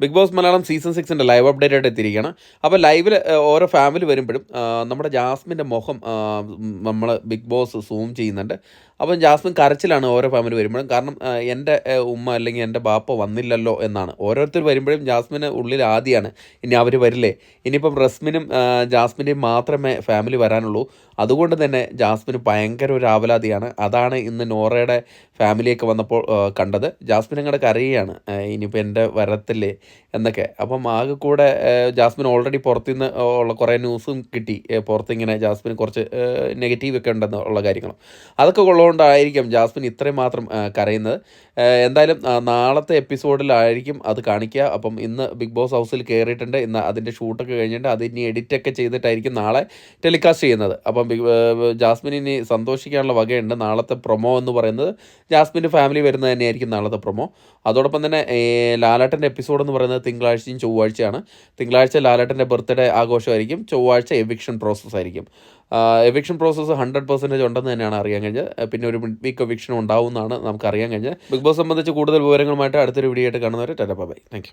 Big Boss Malayalam season 6ൻ്റെ live update ആയിട്ട് എത്തിയിരിക്കുകയാണ്. അപ്പോൾ ലൈവിൽ ഓരോ ഫാമിലി വരുമ്പോഴും നമ്മുടെ ജാസ്മിൻ്റെ മുഖം നമ്മൾ ബിഗ് ബോസ് സൂം ചെയ്യുന്നുണ്ട്. അപ്പം ജാസ്മിൻ കരച്ചിലാണ് ഓരോ ഫാമിലി വരുമ്പോഴും. കാരണം എൻ്റെ ഉമ്മ അല്ലെങ്കിൽ എൻ്റെ ബാപ്പ വന്നില്ലല്ലോ എന്നാണ്. ഓരോരുത്തർ വരുമ്പോഴും ജാസ്മിന് ഉള്ളിൽ ആദ്യമാണ് ഇനി അവർ വരില്ലേ, ഇനിയിപ്പം റസ്മിനും ജാസ്മിൻ്റെയും മാത്രമേ ഫാമിലി വരാനുള്ളൂ. അതുകൊണ്ട് തന്നെ ജാസ്മിന് ഭയങ്കര ഒരു ആവലാതിയാണ്. അതാണ് ഇന്ന് നോറയുടെ ഫാമിലിയൊക്കെ വന്നപ്പോൾ കണ്ടത്. ജാസ്മിൻ അങ്ങോട്ട് കരയുകയാണ്, ഇനിയിപ്പോൾ എൻ്റെ വരത്തില്ലേ എന്നൊക്കെ. അപ്പം ആകെ കൂടെ ജാസ്മിൻ ഓൾറെഡി പുറത്തുനിന്ന് ഉള്ള കുറേ ന്യൂസും കിട്ടി, പുറത്തിങ്ങനെ ജാസ്മിന് കുറച്ച് നെഗറ്റീവ് ഒക്കെ ഉണ്ടെന്ന് ഉള്ള കാര്യങ്ങളും. അതൊക്കെ ഉള്ളതുകൊണ്ടായിരിക്കും ജാസ്മിൻ ഇത്രയും മാത്രം കരയുന്നത്. എന്തായാലും നാളത്തെ എപ്പിസോഡിലായിരിക്കും അത് കാണിക്കുക. അപ്പം ഇന്ന് ബിഗ് ബോസ് ഹൗസിൽ കയറിയിട്ടുണ്ട്. ഇന്ന് അതിൻ്റെ ഷൂട്ടൊക്കെ കഴിഞ്ഞിട്ട് അത് ഇനി എഡിറ്റൊക്കെ ചെയ്തിട്ടായിരിക്കും നാളെ ടെലികാസ്റ്റ് ചെയ്യുന്നത്. അപ്പം ജാസ്മിൻ ഇനി സന്തോഷിക്കാനുള്ള വകയുണ്ട്. നാളത്തെ പ്രൊമോ എന്ന് പറയുന്നത് ജാസ്മിൻ്റെ ഫാമിലി വരുന്നത് തന്നെയായിരിക്കും നാളത്തെ പ്രൊമോ. അതോടൊപ്പം തന്നെ ലാലേട്ടൻ്റെ എപ്പിസോഡ് എന്ന് പറയുന്നത് തിങ്കളാഴ്ചയും ചൊവ്വാഴ്ചയാണ്. തിങ്കളാഴ്ച ലാലേട്ടൻ്റെ ബർത്ത്ഡേ ആഘോഷമായിരിക്കും, ചൊവ്വാഴ്ച എവിക്ഷൻ പ്രോസസ്സ് ആയിരിക്കും. എവിക്ഷൻ പ്രോസസ്സ് 100% ഉണ്ടെന്ന് തന്നെയാണ് അറിയാൻ കഴിഞ്ഞത്. പിന്നെ ഒരു മിഡ് വീക്ക് എവിക്ഷൻ ഉണ്ടാവും എന്നാണ് നമുക്ക് അറിയാൻ കഴിഞ്ഞത്. ബിഗ് ബോസ് സംബന്ധിച്ച് കൂടുതൽ വിവരങ്ങളുമായിട്ട് അടുത്തൊരു വീഡിയോ ആയിട്ട് കാണുന്നവരെ ടാറ്റാ ബൈ. Thank you.